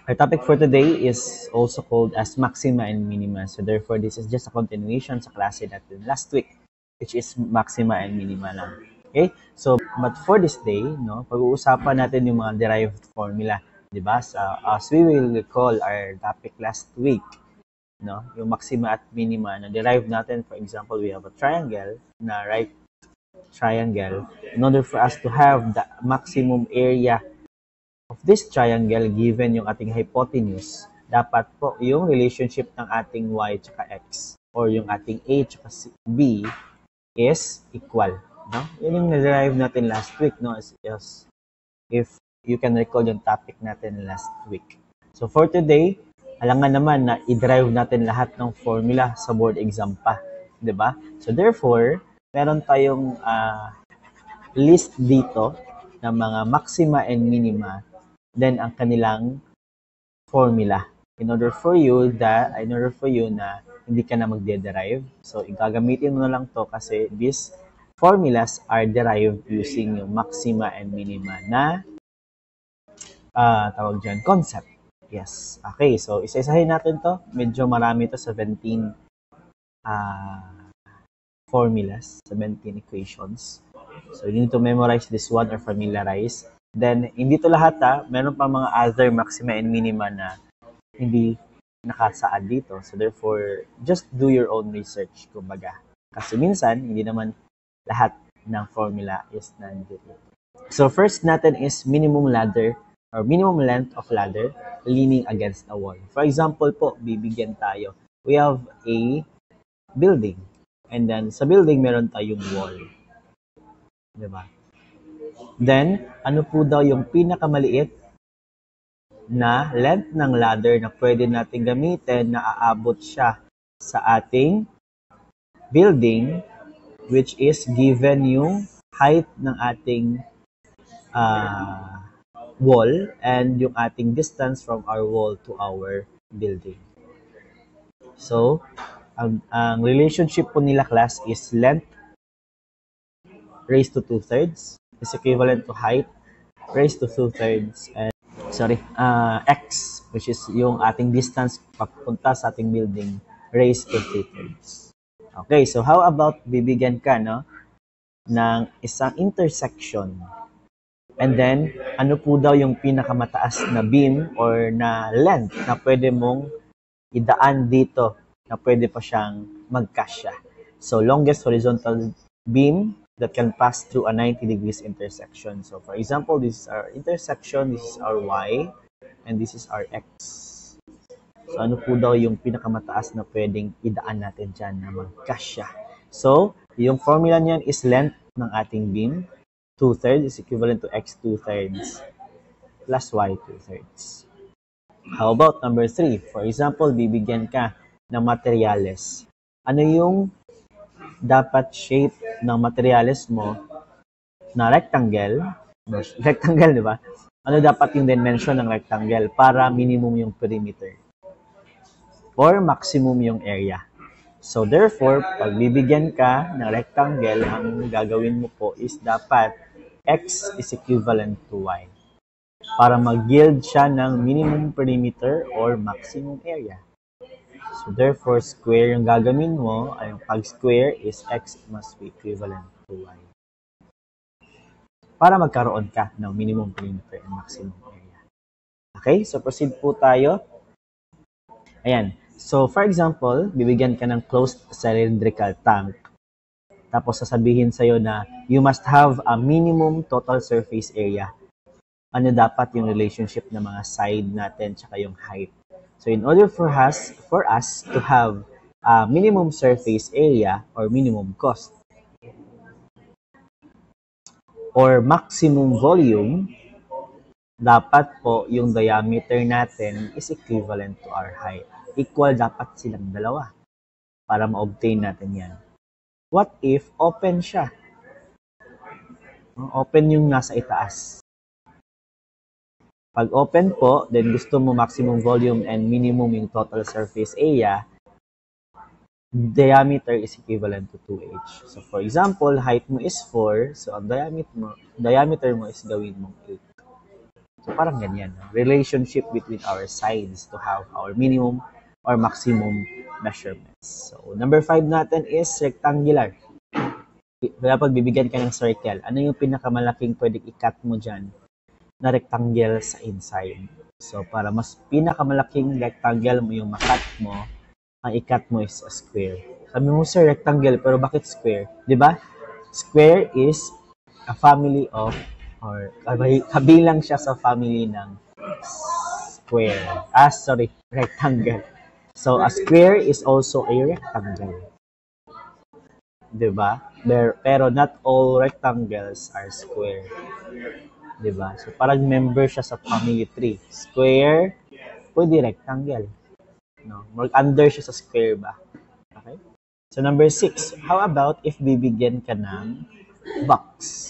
Our topic for today is also called as maxima and minima. So therefore, this is just a continuation sa klase natin last week, which is maxima and minima lang. Okay? So, but for this day, no, pag-uusapan natin yung mga derived formula, 'di ba? As we will recall our topic last week, no, yung maxima at minima na derive natin. For example, we have a triangle na right triangle. In order for us to have the maximum area of this triangle given yung ating hypotenuse, dapat po yung relationship ng ating y tsaka x or yung ating a tsaka b is equal. No? Yun yung na-derive natin last week. No? If you can recall yung topic natin last week. So for today, alangan naman na i-derive natin lahat ng formula sa board exam pa. 'Di ba? So therefore, meron tayong list dito ng mga maxima and minima, then ang kanilang formula. In order for you na hindi ka na magde-derive, so igagamitin mo na lang to kasi these formulas are derived using yung maxima and minima na tawag dyan, concept. Yes. Okay, so isa-isahin natin to. Medyo marami to, 17 formulas, 17 equations. So you need to memorize this one or familiarize. Then, hindi to lahat meron pa mga other maxima and minima na hindi nakasaad dito. So therefore, just do your own research, kumbaga. Kasi minsan, hindi naman lahat ng formula is nandito. So first natin is minimum ladder or minimum length of ladder leaning against a wall. For example po, bibigyan tayo. We have a building. And then, sa building, meron tayong wall. Diba? Then, ano po daw yung pinakamaliit na length ng ladder na pwede natin gamitin na aabot siya sa ating building, which is given yung height ng ating wall and yung ating distance from our wall to our building. So, ang relationship po nila, class, is length raised to 2/3 is equivalent to height raised to 2/3 and x, which is yung ating distance papunta sa ating building, raised to 3/3. Okay, so how about bibigyan ka ng isang intersection, and then ano po daw yung pinakamataas na beam or na length na pwede mong idaan dito na pwede pa siyang magkasya. So longest horizontal beam that can pass through a 90 degrees intersection. So for example, this is our intersection, this is our y, and this is our x. So ano po daw yung pinakamataas na pwedeng idaan natin dyan na magkasya? So, yung formula niyan is length ng ating beam, 2/3 is equivalent to x 2/3 plus y 2/3. How about number 3? For example, bibigyan ka ng materyales. Ano yung dapat shape ng materials mo na rectangle, di ba? Ano dapat yung dimension ng rectangle para minimum yung perimeter or maximum yung area? So therefore, pag bibigyan ka ng rectangle, ang gagawin mo po is dapat x is equivalent to y para mag-yield siya ng minimum perimeter or maximum area. So therefore, square yung gagawin mo, ay yung pag-square is x must be equivalent to y. Para magkaroon ka ng minimum perimeter and maximum area. Okay, so proceed po tayo. Ayan. So for example, bibigyan ka ng closed cylindrical tank. Tapos sasabihin sa'yo na you must have a minimum total surface area. Ano dapat yung relationship ng mga side natin tsaka yung height. So in order for us to have a minimum surface area or minimum cost or maximum volume, dapat po yung diameter natin is equivalent to our height. Equal dapat silang dalawa para ma-obtain natin yan. What if open siya? Open yung nasa itaas. Pag open po, then gusto mo maximum volume and minimum yung total surface area, diameter is equivalent to 2h. So for example, height mo is 4, so ang diameter mo is gawin mong 8. So, parang ganyan. Relationship between our sides to have our minimum or maximum measurements. So, number 5 natin is rectangular. Kaya pag bibigyan ka ng circle, ano yung pinakamalaking pwedeng i-cut mo dyan na rectangle sa inside? So, para mas pinakamalaking rectangle mo yung makat mo, ang i-cut mo is a square. Sabi mo, sir, rectangle, pero bakit square? Diba? Square is a family of, or kabilang siya sa family ng square. Rectangle. So, a square is also a rectangle. Diba? Pero not all rectangles are square. Diba? So, parang member siya sa family tree. Square, pwede rectangle. No? Under siya sa square ba? Okay? So, number 6. How about if bibigyan ka ng box?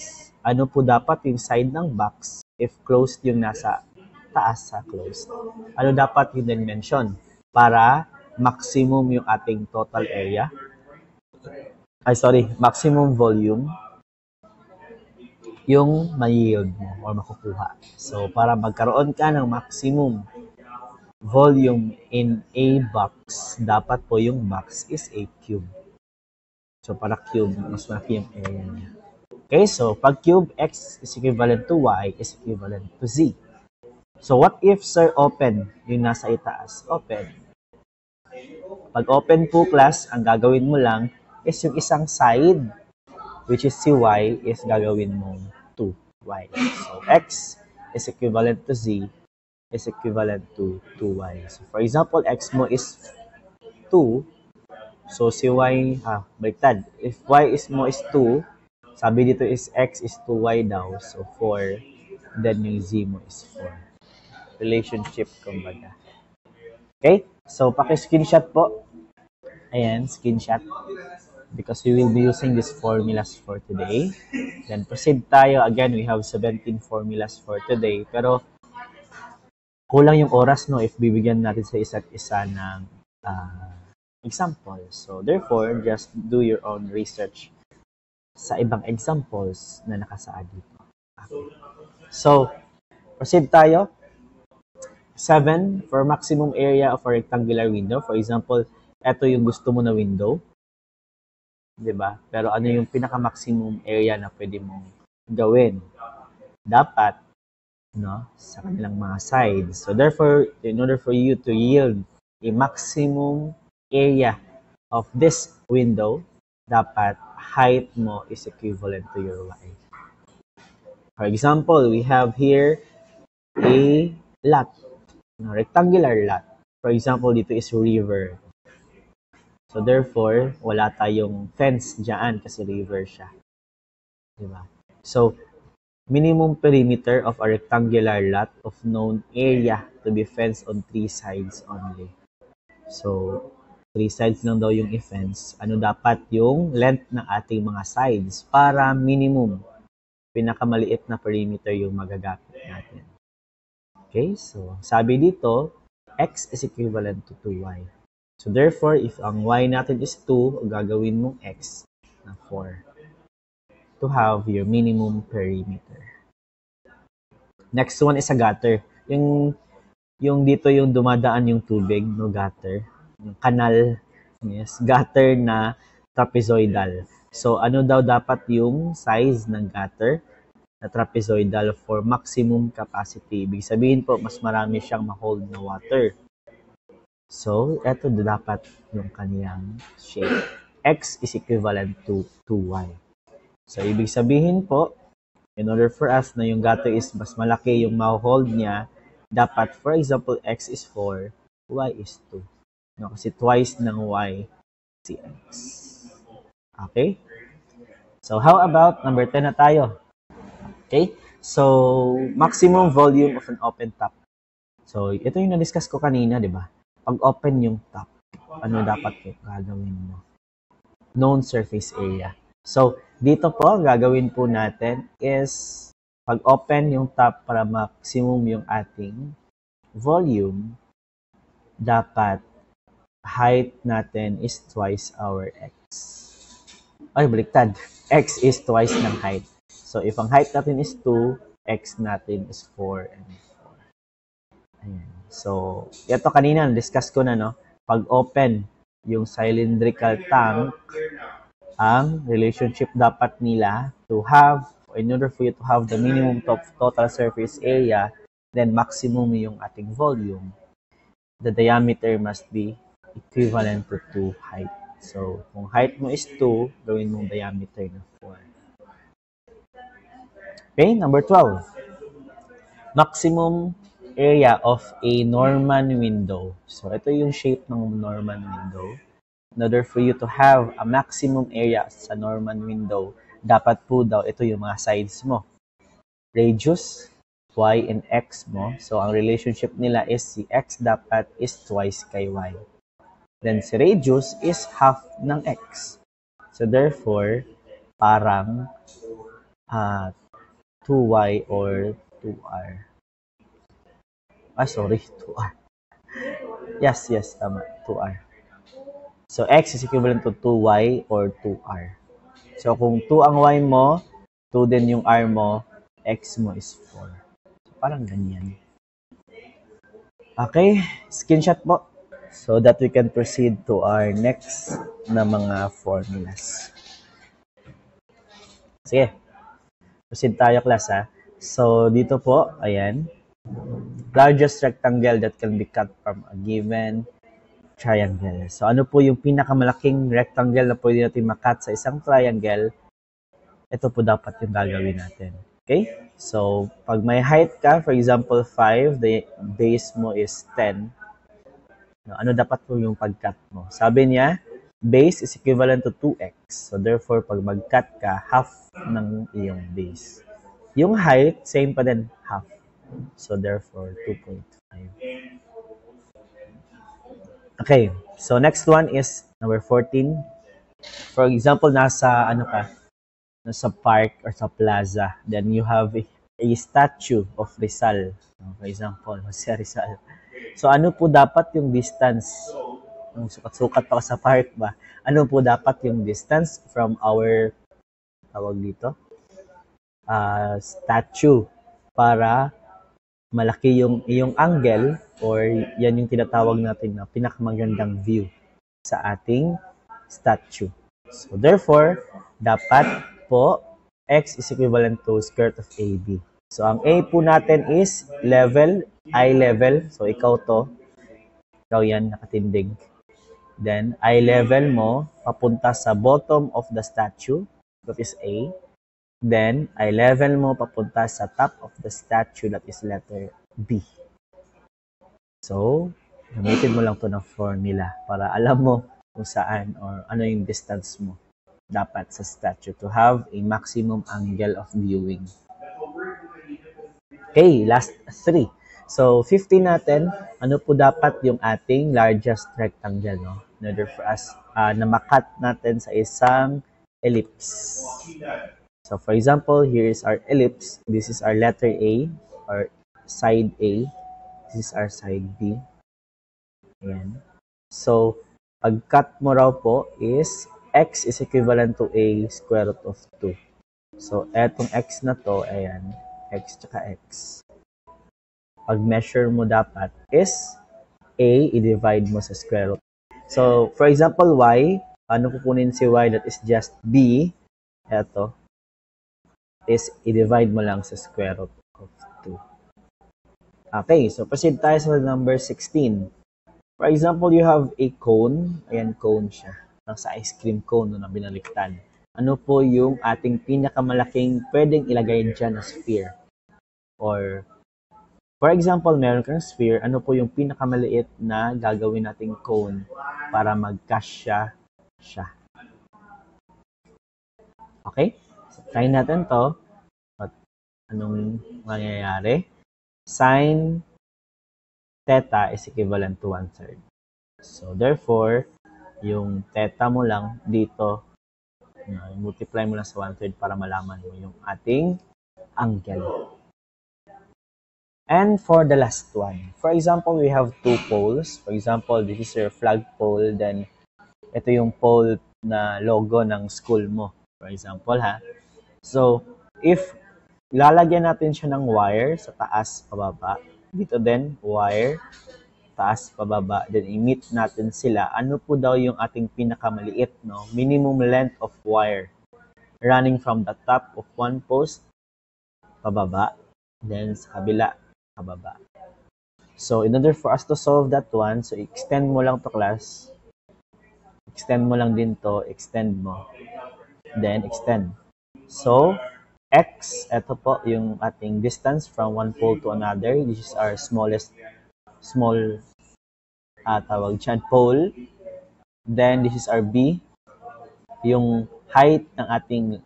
Ano po dapat yung side ng box if closed yung nasa taas sa closed? Ano dapat yung dimension para maximum yung ating total area? Maximum volume yung ma-yield mo or makukuha. So, para magkaroon ka ng maximum volume in a box, dapat po yung box is a cube. So, para cube, mas malaki yung area niya. Okay, so pag cube, x is equivalent to y is equivalent to z. So, what if, sir, open yung nasa itaas? Open. Pag open po, class, ang gagawin mo lang is yung isang side, which is si y, is gagawin mo 2y. So, x is equivalent to z is equivalent to 2y. So, for example, x mo is 2. So, si y, baliktad. If y is mo is 2, sabi dito is x is 2y daw. So, 4. Then, yung z mo is 4. Relationship, kumbaga. Okay? So, paki-screenshot po. Ayan, screenshot. Because we will be using these formulas for today. Then, proceed tayo. Again, we have 17 formulas for today. Pero, kulang yung oras, no, if bibigyan natin sa isa't isa ng example. So, therefore, just do your own research sa ibang examples na nakasaad dito. Okay. So, proceed tayo. 7, for maximum area of a rectangular window. For example, ito yung gusto mo na window. Diba? Pero ano yung pinaka-maximum area na pwede mong gawin? Dapat, no, sa kanilang mga sides. So, therefore, in order for you to yield a maximum area of this window, dapat height mo is equivalent to your y. For example, we have here a lot, rectangular lot. For example, dito is river. So, therefore, wala tayong fence dyan kasi river siya. Diba? So, minimum perimeter of a rectangular lot of known area to be fenced on 3 sides only. So, 3 sides lang daw yung i-fence. Ano dapat yung length ng ating mga sides para minimum, pinakamaliit na perimeter yung magagamit natin. Okay, so sabi dito, x is equivalent to 2y. So therefore, if ang y natin is 2, gagawin mong x na 4 to have your minimum perimeter. Next one is a gutter. Yung dito yung dumadaan yung tubig, no, gutter. Yung kanal, yes, gutter na trapezoidal. So, ano daw dapat yung size ng gutter na trapezoidal for maximum capacity? Ibig sabihin po, mas marami siyang ma-hold na water. So, eto dapat yung kaniyang shape. X is equivalent to 2y. So, ibig sabihin po, in order for us na yung gutter is mas malaki yung ma-hold niya, dapat, for example, x is 4, y is 2. No, kasi twice ng y si x. Okay? So, how about number 10 na tayo? Okay? So, maximum volume of an open top. So, ito yung na-discuss ko kanina, di ba? Pag open yung top, ano dapat gagawin mo? Known surface area. So, dito po, gagawin po natin is pag open yung top para maximum yung ating volume, dapat height natin is twice our x. Ay, baliktad. X is twice ng height. So, if ang height natin is 2, x natin is 4 and 4. Ayan. So, ito kanina, discuss ko na, no? Pag open yung cylindrical tank, ang relationship dapat nila to have, in order for you to have the minimum total surface area, then maximum yung ating volume, the diameter must be equivalent to 2 height. So, kung height mo is 2, gawin mong diameter na 4. Okay, number 12. Maximum area of a Norman window. So, ito yung shape ng Norman window. In order for you to have a maximum area sa Norman window, dapat po daw ito yung mga sides mo. Radius, y, and x mo. So, ang relationship nila is si x dapat is twice kay y. Then, si radius is half ng x. So, therefore, parang 2y or 2r. Sorry, 2r. Yes, tama, 2r. So, x is equivalent to 2y or 2r. So, kung 2 ang y mo, 2 din yung r mo, x mo is 4. So, parang ganyan. Okay, screenshot po. So that we can proceed to our next na mga formulas. Sige, proceed tayo class ha. So, dito po, ayan, largest rectangle that can be cut from a given triangle. So, ano po yung pinakamalaking rectangle na pwede natin makat sa isang triangle? Ito po dapat yung gagawin natin. Okay? So, pag may height ka, for example, 5, the base mo is 10. Ano dapat po yung pag-cut mo? Sabi niya, base is equivalent to 2x. So, therefore, pag mag-cut ka, half ng iyong base. Yung height, same pa din, half. So, therefore, 2.5. Okay. So, next one is number 14. For example, nasa park or sa plaza. Then, you have a statue of Rizal. For example, Jose Rizal. So, ano po dapat yung distance? Kung sukat-sukat pa sa park ba? Ano po dapat yung distance from our, tawag dito, statue para malaki yung iyong angle or yan yung tinatawag natin na pinakamagandang view sa ating statue. So, therefore, dapat po x is equivalent to square root of AB. So, ang A po natin is level, eye level. So, ikaw to. Ikaw yan, nakatindig. Then, eye level mo, papunta sa bottom of the statue. That is A. Then, eye level mo, papunta sa top of the statue. That is letter B. So, gamitin mo lang to ng formula para alam mo kung saan or ano yung distance mo dapat sa statue to have a maximum angle of viewing. Okay, last 3. So, 15 natin, ano po dapat yung ating largest rectangle, no? In order for us na makat natin sa isang ellipse. So, for example, here is our ellipse. This is our letter A, or side A. This is our side B. Ayan. So, pag-cut mo raw po is x is equivalent to a square root of 2. So, etong x na to, ayan, x tsaka x. Pag-measure mo dapat is a, i-divide mo sa square root. So, for example, y, ano kukunin si y that is just b, eto, is i-divide mo lang sa square root of 2. Okay, so proceed tayo sa number 16. For example, you have a cone. Ayan, cone siya. Nasa ice cream cone na binaliktad. Ano po yung ating pinakamalaking pwedeng ilagay dyan na sphere? Or, for example, meron kang sphere. Ano po yung pinakamaliit na gagawin nating cone para mag-kasya siya? Okay? So, try natin to. At anong mangyayari? Sin theta is equivalent to 1/3. So, therefore, yung theta mo lang dito, multiply mo lang sa 1/3 para malaman mo yung ating angle. And for the last one, for example, we have 2 poles. For example, this is your flag pole, then ito yung pole na logo ng school mo. For example, ha? So, if lalagyan natin siya ng wire sa taas, pababa. Dito din, wire, taas, pababa. Then, i-meet natin sila. Ano po daw yung ating pinakamaliit, no? Minimum length of wire running from the top of one post, pababa. Then, sa kabila, pababa. So, in order for us to solve that one, so extend mo lang to class. Extend mo lang din to, extend mo. Then, extend. So, x, ito po yung ating distance from one pole to another. This is our small tawag dyan, pole. Then, this is our b, yung height ng ating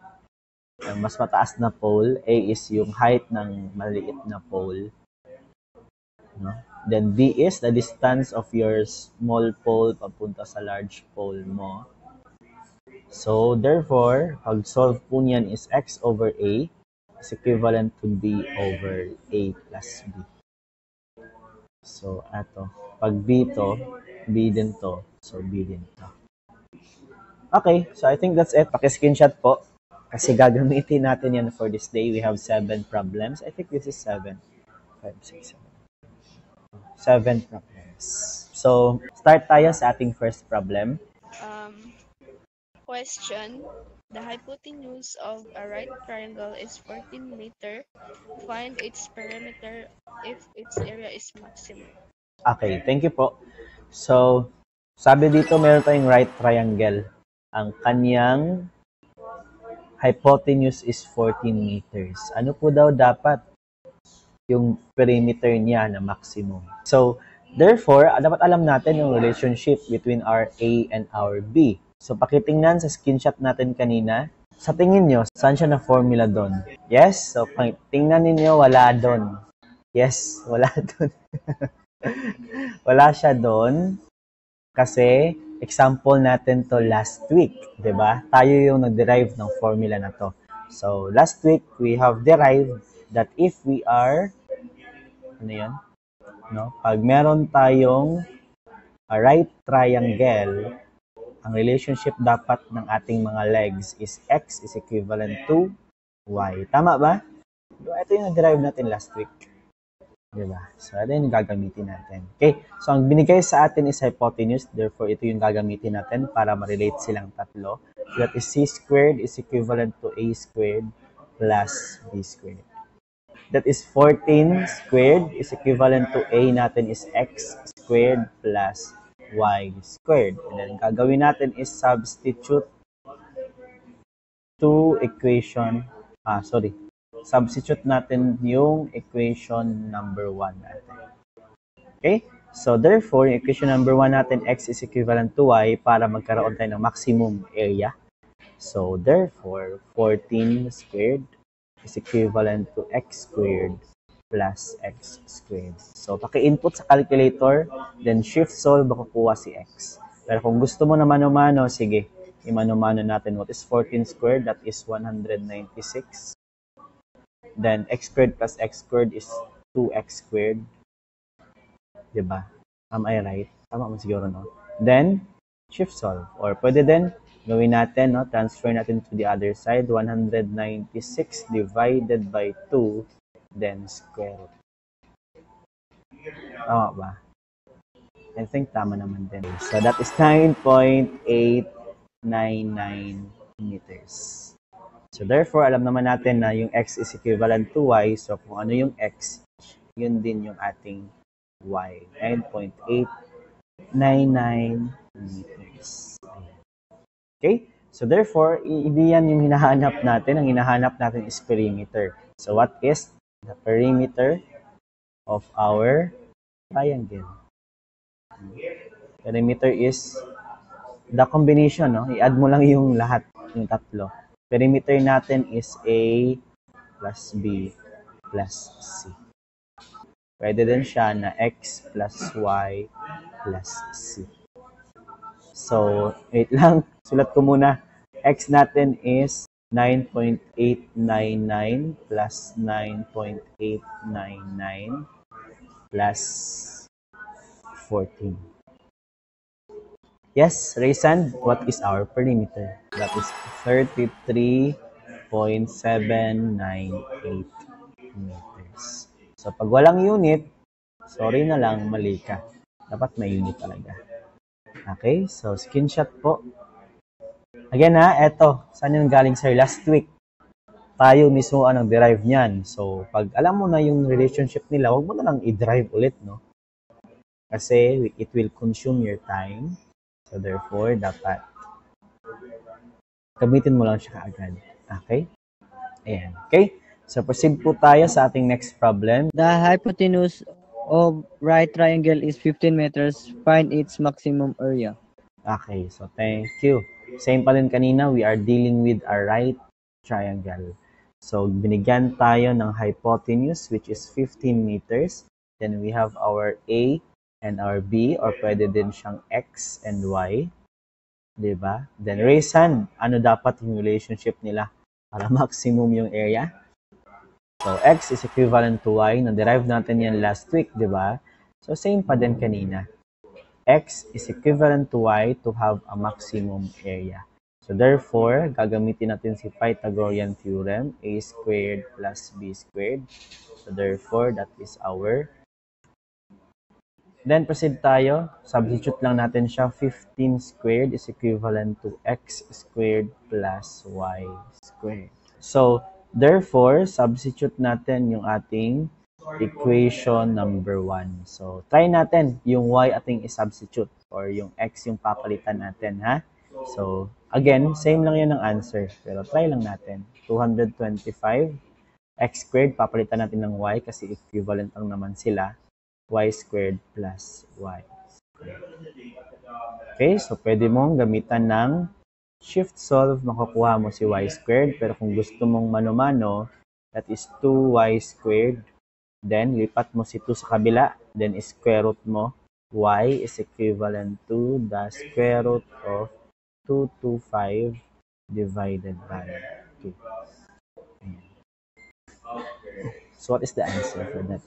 mas mataas na pole. A is yung height ng maliit na pole. No? Then, b is the distance of your small pole papunta sa large pole mo. So, therefore, pag solve po niyan is x over a is equivalent to b over a plus b. So, ato. Pag b to, b din to. So, b din to. Okay, so I think that's it. Paki-screenshot po. Kasi gagamitin natin yan for this day. We have 7 problems. I think this is 7. 5, 6, 7. 7 problems. So, start tayo sa ating first problem. Question. The hypotenuse of a right triangle is 14 meter. Find its perimeter if its area is maximum. Okay, thank you po. So, sabi dito meron tayong right triangle. Ang kanyang hypotenuse is 14 meters. Ano po daw dapat yung perimeter niya na maximum? So, therefore, dapat alam natin yung relationship between our A and our B. So, pakitingnan sa screenshot natin kanina. Sa tingin nyo, saan siya na formula doon? Yes? So, tingnan ninyo, wala doon. Yes, wala doon. Wala siya doon. Kasi, example natin to last week. Diba? Tayo yung nag-derive ng formula na to. So, last week, we have derived that if we are, ano yun? No? Pag meron tayong right triangle, ang relationship dapat ng ating mga legs is x is equivalent to y. Tama ba? Ito yung nag-derive natin last week. Diba? So, ito yung gagamitin natin. Okay? So, ang binigay sa atin is hypotenuse. Therefore, ito yung gagamitin natin para ma-relate silang tatlo. That is c squared is equivalent to a squared plus b squared. That is 14 squared is equivalent to a natin is x squared plus y squared. And then, gagawin natin is substitute substitute natin yung equation number 1 natin. Okay? So, therefore, yung equation number 1 natin, x is equivalent to y para magkaroon tayo ng maximum area. So, therefore, 14 squared is equivalent to x squared plus x squared. So, paki-input sa calculator, then shift solve, makukuha si x. Pero kung gusto mo na mano-mano, sige, imano-mano natin. What is 14 squared? That is 196. Then, x squared plus x squared is 2x squared. Diba? Am I right? Tama mo siguro, no? Then, shift solve. Or pwede din, gawin natin, no? Transfer natin to the other side. 196 divided by 2, then square root. Tama ba? I think tama naman din. So, that is 9.899 meters. So, therefore, alam naman natin na yung x is equivalent to y. So, kung ano yung x, yun din yung ating y. 9.899 meters. Okay? So, therefore, hindi yan yung hinahanap natin. Ang hinahanap natin is perimeter. So, what is the perimeter of our triangle? Perimeter is the combination, no? I-add mo lang yung lahat, yung tatlo. Perimeter natin is A plus B plus C. Pwede din siya na X plus Y plus C. So, wait lang. Sulat ko muna. X natin is 9.899 plus 9.899 plus 14. Yes, Raysan, what is our perimeter? That is 33.798 meters. So, pag walang unit, sorry na lang, mali ka. Dapat may unit talaga. Okay, so screenshot po. Again eto, saan yung galing sir? Last week, tayo mismo ang nag-derive niyan. So, pag alam mo na yung relationship nila, huwag mo na lang i-drive ulit, no? Kasi it will consume your time. So, therefore, dapat gamitin mo lang siya kaagad. Okay? Ayan. Okay? So, proceed po tayo sa ating next problem. The hypotenuse of right triangle is 15 meters. Find its maximum area. Okay, so thank you. Same pa din kanina, we are dealing with a right triangle. So, binigyan tayo ng hypotenuse which is 15 meters. Then we have our A and our B or pwede din siyang X and Y. Diba? Then raise hand, ano dapat yung relationship nila para maximum yung area? So, X is equivalent to Y. Na-derive natin yan last week, diba? So, same pa din kanina. X is equivalent to Y to have a maximum area. So, therefore, gagamitin natin si Pythagorean theorem, A squared plus B squared. So, therefore, that is our. Then, proceed tayo. Substitute lang natin siya. 15 squared is equivalent to X squared plus Y squared. So, therefore, substitute natin yung ating equation number 1. So, try natin yung y ating i-substitute or yung x yung papalitan natin, ha? So, again, same lang yun ang answer. Pero try lang natin. 225 x squared, papalitan natin ng y kasi equivalent lang naman sila. Y squared plus y squared. Okay, so pwede mong gamitan ng shift solve, makukuha mo si y squared. Pero kung gusto mong mano-mano, that is 2y squared. Then, lipat mo si 2 sa kabila. Then, square root mo. Y is equivalent to the square root of 225 divided by 2. Ayan. So, what is the answer for that?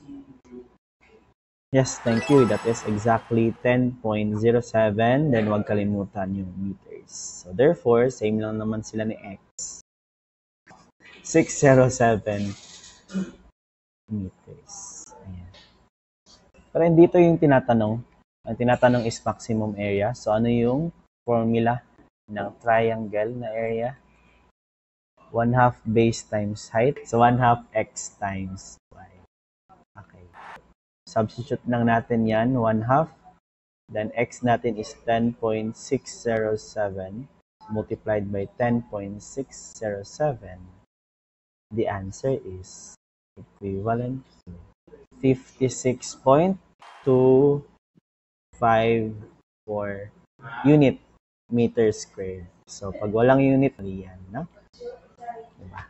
Yes, thank you. That is exactly 10.07. Then, huwag kalimutan yung meters. So, therefore, same lang naman sila ni X. 607 meters. Ayan. Pero dito yung tinatanong. Ang tinatanong is maximum area. So, ano yung formula ng triangle na area? 1/2 base times height. So, 1/2 x times y. Okay. Substitute lang natin yan, 1/2. Then, x natin is 10.607 multiplied by 10.607. The answer is equivalent to 56.254 unit meter squared. So, pag walang unit, yan, no? Diba?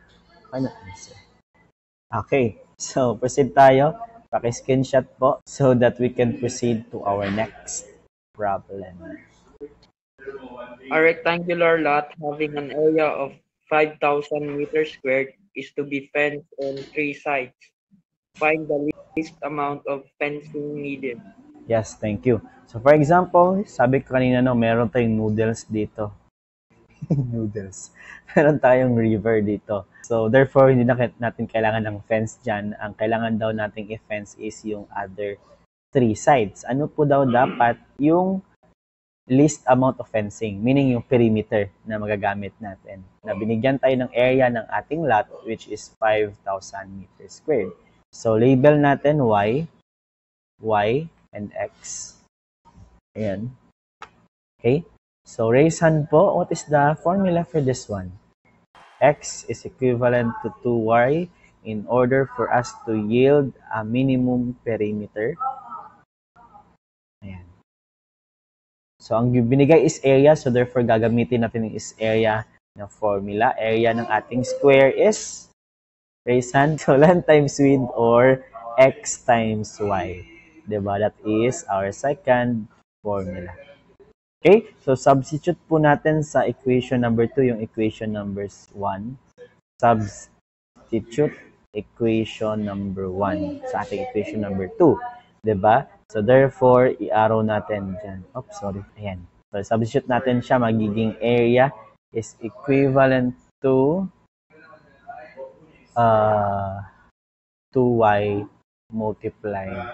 Ano answer? Okay. So, proceed tayo. Paki-screenshot po so that we can proceed to our next problem. A rectangular lot having an area of 5,000 meters squared is to be fenced on 3 sides. Find the least amount of fencing needed. Yes, thank you. So, for example, sabi ko kanina, no, meron tayong noodles dito. Noodles. Meron tayong river dito. So, therefore, hindi na natin kailangan ng fence dyan. Ang kailangan daw nating i-fence is yung other 3 sides. Ano po daw dapat? Yung least amount of fencing, meaning yung perimeter na magagamit natin. Na binigyan tayo ng area ng ating lot, which is 5,000 meters squared. So, label natin y, and x. Ayan. Okay? So, raise hand po. What is the formula for this one? X is equivalent to 2y in order for us to yield a minimum perimeter. Ayan. So, ang binigay is area. So, therefore, gagamitin natin yung is area na formula. Area ng ating square is, raise hand, so land times width or x times y. Diba? That is our second formula. Okay? So, substitute po natin sa equation number 2 yung equation number 1. Substitute equation number 1 sa ating equation number 2. Diba? So, therefore, i-arrow natin dyan. Oops, sorry. Ayan. So, substitute natin siya. Magiging area is equivalent to 2y multiplied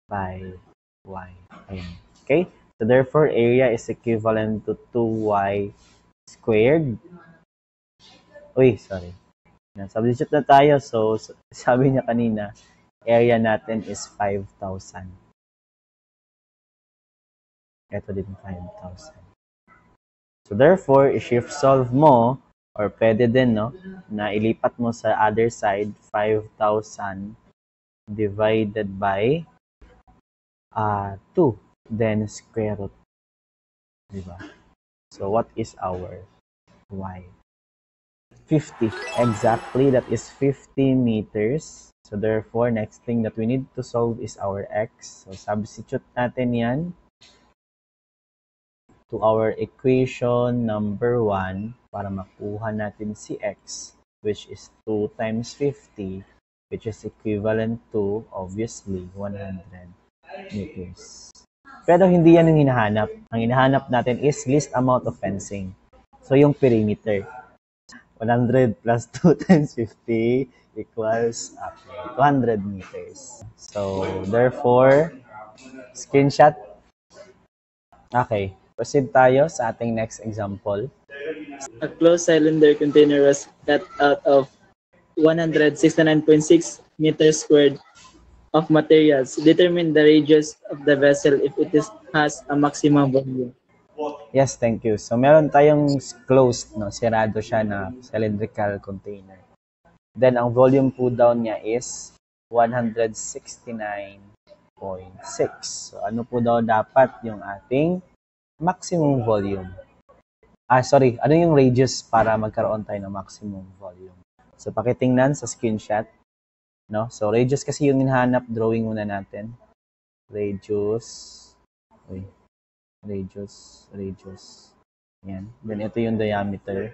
by y. Ayan. Okay? So therefore, area is equivalent to 2y squared. Uy, sorry. Substitute na tayo. So, sabi niya kanina, area natin is 5,000. Ito din 5,000. So therefore, i-shift solve mo, or pwede din, no, na ilipat mo sa other side, 5,000 divided by 2, then square root. Diba? So what is our y? 50. Exactly, that is 50 meters. So therefore, next thing that we need to solve is our x. So substitute natin yan to our equation number 1 para makuha natin si x, which is 2 times 50, which is equivalent to, obviously, 100 meters. Pero hindi yan yung hinahanap. Ang hinahanap natin is least amount of fencing. So, yung perimeter. 100 plus 2 times 50 equals 200 meters. So, therefore, screenshot. Okay. Proceed tayo sa ating next example. A closed cylinder container was cut out of 169.6 meters squared of materials. Determine the radius of the vessel if it has a maximum volume. Yes, thank you. So, meron tayong closed, no? Sirado siya na cylindrical container. Then, ang volume po daw niya is 169.6. So, ano po daw dapat yung ating maximum volume? Ano yung radius para magkaroon tayo ng maximum volume? So, pakitingnan sa screenshot. No? So, radius kasi yung hinahanap, drawing muna natin. Radius. Yan. Then, ito yung diameter.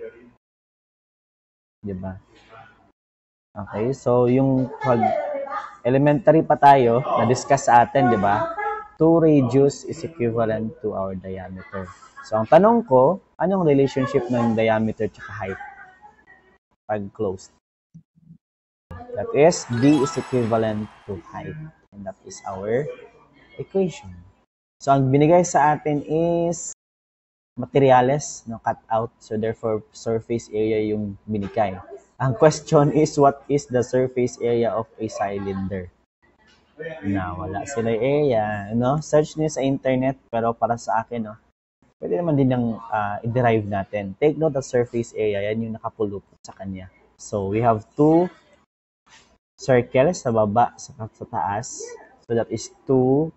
Diba? Okay, so yung pag elementary pa tayo, na-discuss sa atin, diba? 2 radius is equivalent to our diameter. So, ang tanong ko, anong relationship ng diameter at height pag closed? That is, D is equivalent to height. And that is our equation. So, ang binigay sa atin is materials, no, cut out. So, therefore, surface area yung binigay. Ang question is, what is the surface area of a cylinder? Wala sila area. No? Search niyo sa internet, pero para sa akin, no, pwede naman din ng i-derive natin. Take note of surface area. Yan yung nakapulupot sa kanya. So, we have 2 circles sa baba, sa taas. So, that is 2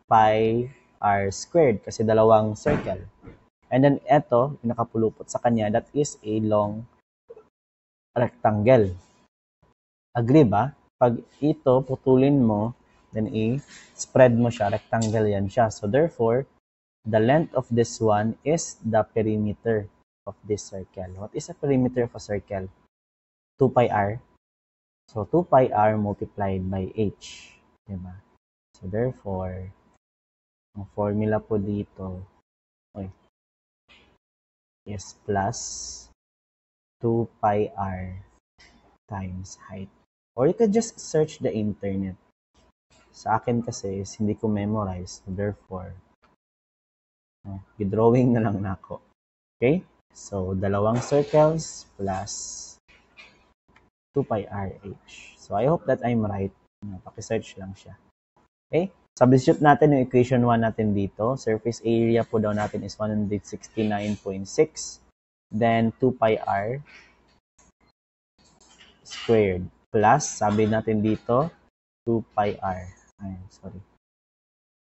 pi r squared kasi dalawang circle. And then, ito, yung nakapulupot sa kanya, that is a long rectangle. Agree ba? Pag ito, putulin mo, then i-spread mo siya, rectangle yan siya. So, therefore, the length of this one is the perimeter of this circle. What is the perimeter of a circle? 2 pi r. So, 2 pi r multiplied by h. Diba? So, therefore, ang formula po dito is plus 2 pi r times height. Or you could just search the internet. Sa akin kasi, hindi ko memorize. So, therefore, i-drawing na lang ako. Okay? So, dalawang circles plus 2 pi r h. So, I hope that I'm right. Paki-search lang siya. Okay? Substitute natin yung equation 1 natin dito. Surface area po daw natin is 169.6. Then, 2 pi r squared. Plus, sabi natin dito, 2 pi r. Ayan, sorry.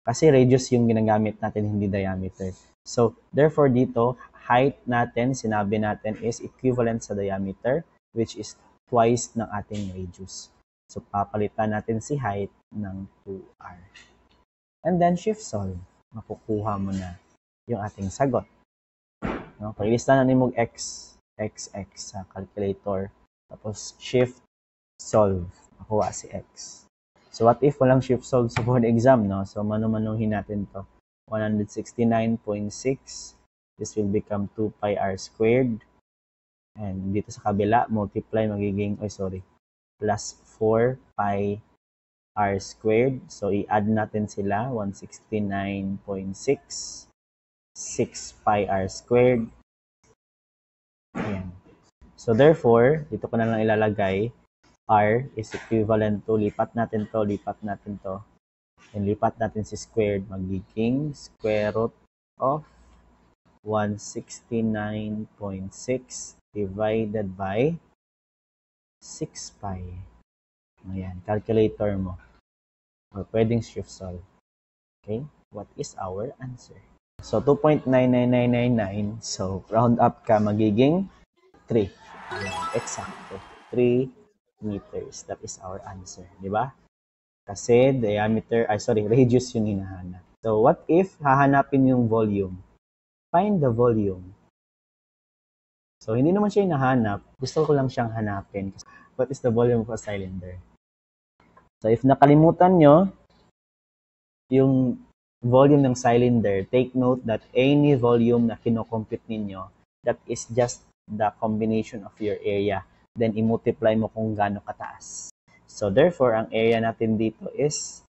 Kasi radius yung ginagamit natin, hindi diameter. So, therefore dito, height natin, sinabi natin is equivalent sa diameter, which is twice ng ating radius. So, papalitan natin si height ng 2r. And then, shift solve. Makukuha mo na yung ating sagot. No? Pag-ilista na mo x sa calculator. Tapos, shift solve. Makuha si x. So, what if walang shift solve sa board exam, no? So, mano-manuhin natin to. 169.6. This will become 2 pi r squared. And dito sa kabila, multiply magiging, plus 4 pi r squared. So, i-add natin sila, 169.6, 6 pi r squared. Ayan. So, therefore, dito ko na lang ilalagay, r is equivalent to, lipat natin to, and lipat natin si squared, magiging square root of 169.6 divided by 6 pi. Ayan, calculator mo. Or pwedeng shift solve. Okay, what is our answer? So, 2.99999. So, round up ka, magiging 3. Exacto. 3 meters. That is our answer. Di ba? Kasi radius yung hinahanap. So, what if hahanapin yung volume? Find the volume. So, hindi naman siya hinahanap. Gusto ko lang siyang hanapin. What is the volume of a cylinder? So, if nakalimutan nyo yung volume ng cylinder, take note that any volume na kinocompute ninyo, that is just the combination of your area. Then, i-multiply mo kung gaano kataas. So, therefore, ang area natin dito is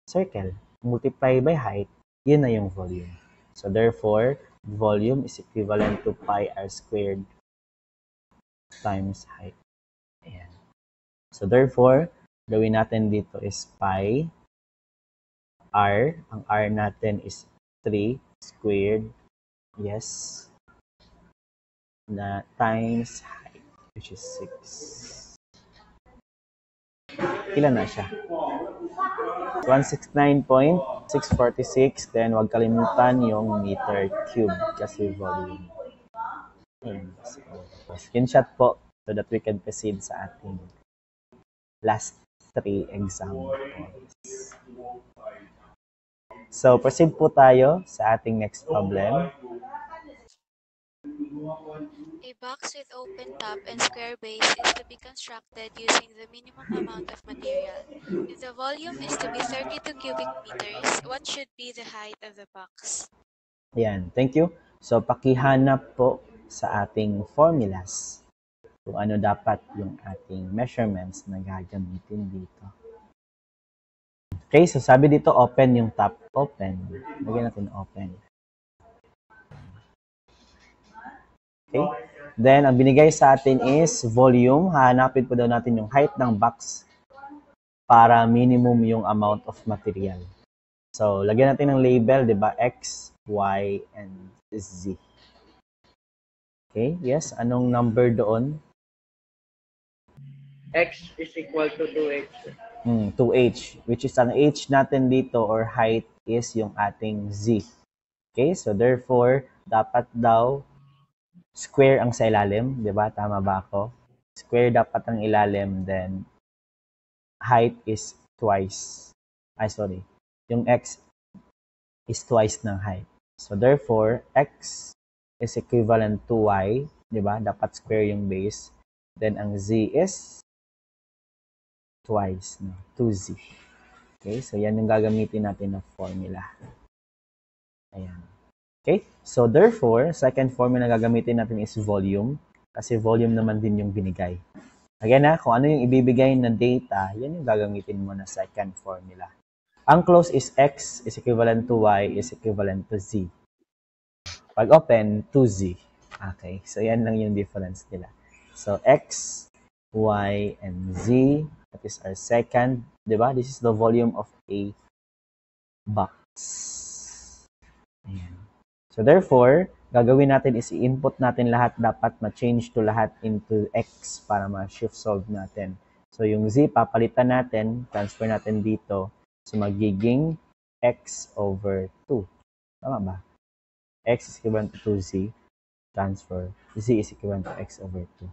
circle. Multiply by height, yun na yung volume. So, therefore, volume is equivalent to pi r squared times height. Ayan. So, therefore, gawin natin dito is pi r. Ang r natin is 3 squared. Yes. Na times height, which is 6. Ilan na siya? 169.646. Then, huwag kalimutan yung meter cube kasi volume. Ayan. So, screenshot po so that we can proceed sa ating last 3 examples. So, proceed po tayo sa ating next problem. A box with open top and square base is to be constructed using the minimum amount of material. If the volume is to be 32 cubic meters, what should be the height of the box? Ayan, thank you. So, pakihanap po sa ating formulas kung ano dapat yung ating measurements na gagamitin dito. Okay, so sabi dito open yung top. Open. Lagyan natin open. Okay. Then, ang binigay sa atin is volume. Hahanapin po daw natin yung height ng box para minimum yung amount of material. So, lagyan natin ng label, di ba? X, Y, and Z. Okay, yes. Anong number doon? X is equal to 2h. 2h, which is ang h natin dito or height is yung ating Z. Okay, so therefore, dapat daw square ang sa ilalim, di ba? Tama ba ako? Square dapat ang ilalim, then height is twice. Yung x is twice ng height. So therefore, x is equivalent to y, di ba? Dapat square yung base. Then ang z is twice, no? 2z. Okay, so yan yung gagamitin natin na formula. Ayan. Okay, so therefore, second formula na gagamitin natin is volume. Kasi volume naman din yung binigay. Again kung ano yung ibibigay na data, yan yung gagamitin mo na second formula. Ang close is x is equivalent to y is equivalent to z. Pag open, 2z. Okay, so yan lang yung difference nila. So x, y, and z, that is our second, di ba? This is the volume of a box. Ayan. So therefore, gagawin natin is i-input natin lahat, dapat ma-change to lahat into x para ma-shift solve natin. So yung z, papalitan natin, transfer natin dito. So magiging x over 2. Tama ba? X is equivalent to 2z, transfer. Z is equivalent to x over 2.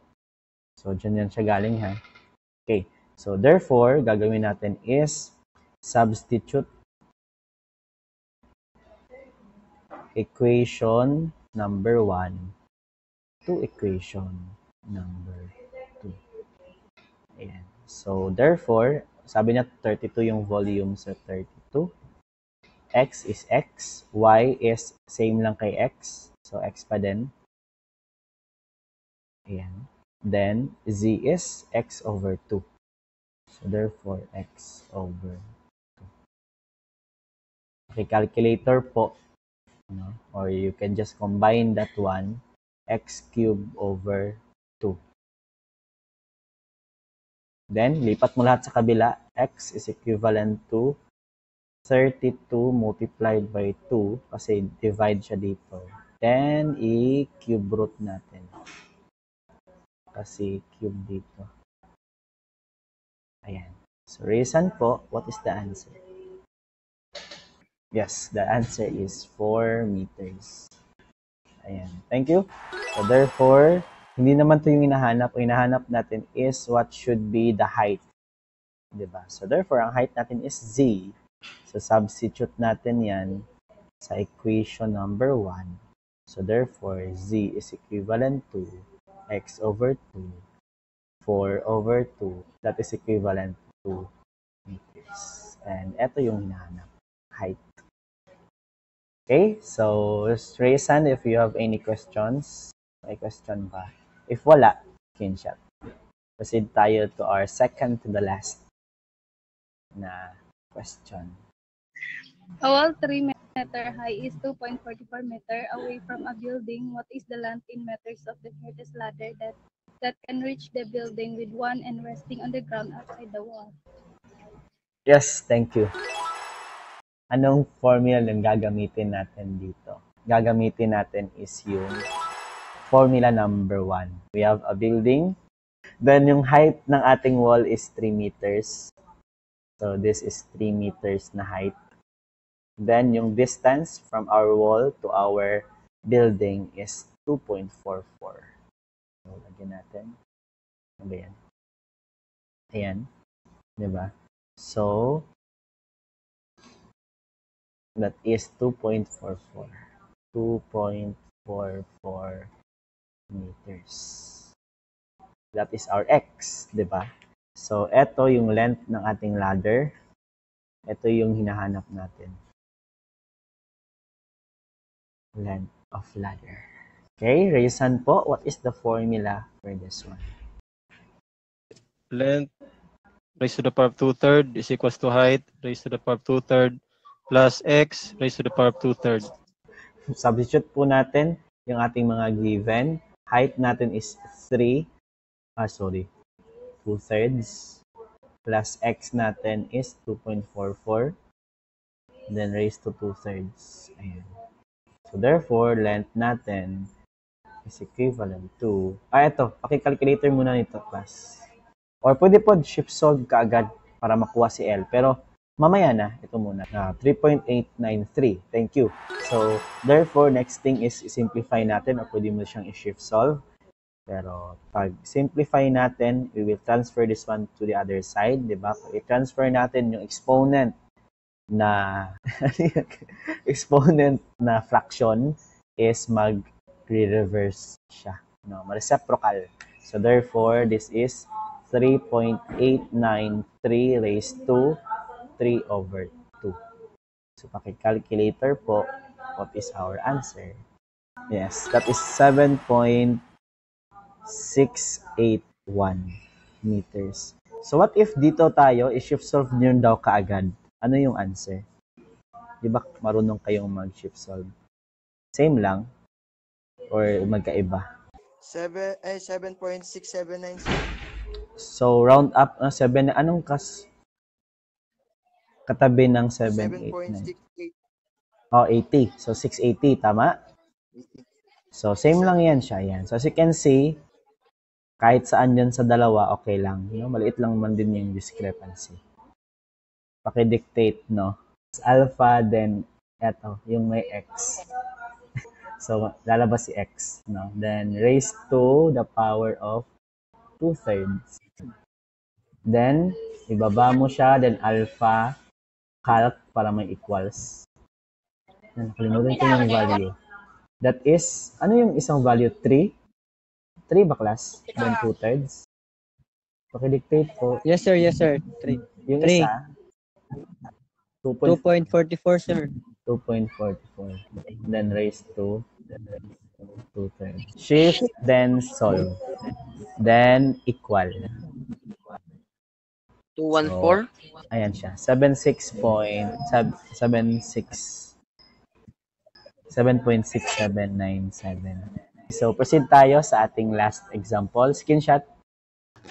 So dyan yan siya galing ha. Okay. So therefore, gagawin natin is substitute equation number 1 to equation number 2. Ayan. So, therefore, sabi niya 32 yung volume sa 32. X is X. Y is same lang kay X. So, X pa din. Ayan. Then, z is x over 2. So, therefore, x over 2. Okay, calculator po. No? Or you can just combine that one, x cubed over 2. Then, lipat mo lahat sa kabila. X is equivalent to 32 multiplied by 2 kasi divide siya dito. Then, i-cube root natin. Kasi cube dito. Ayan. So, reason po, what is the answer? Yes, the answer is 4 meters. Ayan. Thank you. So, therefore, hindi naman ito yung hinahanap. Ang hinahanap natin is what should be the height. Diba? So, therefore, ang height natin is z. So, substitute natin yan sa equation number 1. So, therefore, z is equivalent to x over 2, 4 over 2. That is equivalent to meters. And ito yung hinahanap, height. Okay, so raise hand if you have any questions. May question ba? If wala, screenshot. Proceed tayo to our second to the last na question. A wall 3-meter high is 2.44 meter away from a building. What is the length in meters of the shortest ladder that can reach the building with one end resting on the ground outside the wall? Yes, thank you. Anong formula yung gagamitin natin dito? Gagamitin natin is yung formula number 1. We have a building. Then yung height ng ating wall is 3 meters. So this is 3 meters na height. Then yung distance from our wall to our building is 2.44. So lagyan natin. Ano ba yan? Ayan. Diba? So, that is 2.44. 2.44 meters. That is our x, di ba? So, ito yung length ng ating ladder. Ito yung hinahanap natin. Length of ladder. Okay, raise hand po. What is the formula for this one? Length raised to the power of 2/3 is equals to height raised to the power of 2/3 plus x raised to the power of 2/3. Substitute po natin yung ating mga given. Height natin is 2/3 plus x natin is 2.44 then raised to 2/3. Ayan. So therefore, length natin is equivalent to ito, paki-calculator muna nito class. Or pwede po shift solve kaagad para makuha si L. Pero mamaya na, ito muna. 3.893. Thank you. So, therefore, next thing is simplify natin o pwede mo siyang i-shift solve. Pero pag simplify natin, we will transfer this one to the other side. Diba? Pag i-transfer natin yung exponent na fraction is mag-reverse siya. No, reciprocal. So, therefore, this is 3.893 raised to 3/2. So, paki-calculator po, what is our answer? Yes, that is 7.681 meters. So, what if dito tayo, i-shift solve nyo daw kaagad? Ano yung answer? Di ba marunong kayong mag-shift solve? Same lang? Or magkaiba? 7.679. So, round up, 7, anong katabi ng 789? 7.68. Oh, 80. So, 680, tama? So, same lang yan siya. Yan. So, as you can see, kahit saan yan sa dalawa, okay lang. You know, maliit lang man din yung discrepancy. Paki-dictate, no? Alpha, then, eto, yung may x. So, lalabas si x, no? Then, raised to the power of 2/3. Then, ibaba mo siya, then alpha, calc para may equals. Nakalimutan ko yung value. That is, ano yung isang value? 3? 3 ba, class? Then 2/3. Paki-dictate po. Yes, sir. 3. Yung 3. isa, 2.44, sir. 2.44. Then raised to 2/3. Shift, then solve. then equal. 214? Ayan siya. 7.6797. So, proceed tayo sa ating last example. Screenshot.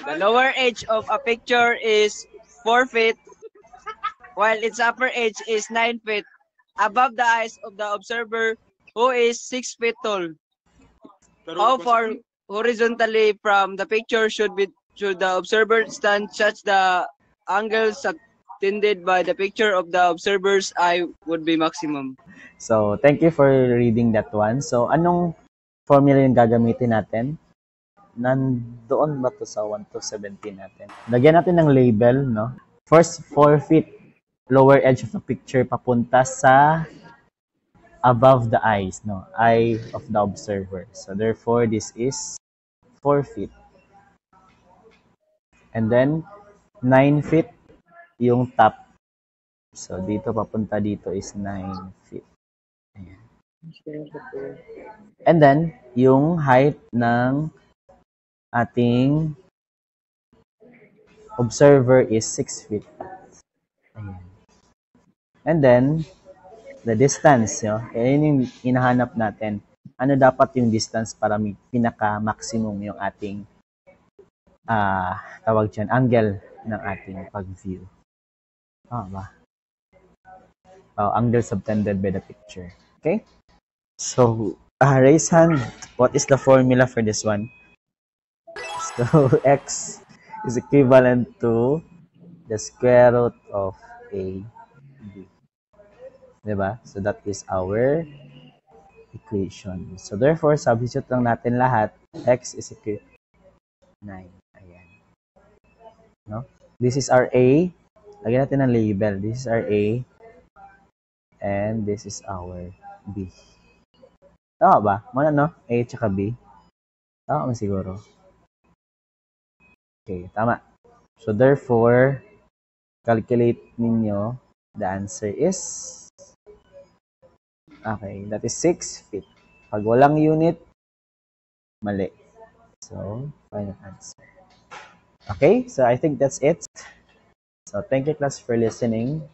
The lower edge of a picture is 4 feet, while its upper edge is 9 feet above the eyes of the observer, who is 6 feet tall. How far horizontally from the picture should the observer stand such the angle subtended by the picture of the observer's eye would be maximum? So, thank you for reading that one. So, anong formula yung gagamitin natin? Nandoon ba to sa 1 to 17 natin? Lagyan natin ng label, no? First, 4 feet lower edge of the picture papunta sa above the eyes, no? Eye of the observer. So, therefore, this is 4 feet. And then, 9 feet yung top. So, dito papunta dito is 9 feet. Ayan. And then, yung height ng ating observer is 6 feet. Ayan. And then, the distance, yun yung hinahanap natin. Ano dapat yung distance para pinaka-maximum yung ating tawag dyan, angle ng ating pag-view. Ba? Angle subtended by the picture. Okay? So, raise hand. What is the formula for this one? So, x is equivalent to the square root of a b. Diba? So, that is our equation. So, therefore, substitute lang natin lahat. X is equal to 9. Ayan. No? This is our A. Lagyan natin ng label. This is our A. And this is our B. Tama ba? Muna, no? A tsaka B. Tama mo siguro. Okay, tama. So, therefore, calculate ninyo. The answer is, okay, that is 6 feet. Pag walang unit, mali. So, final answer. Okay, so I think that's it. So, thank you class for listening.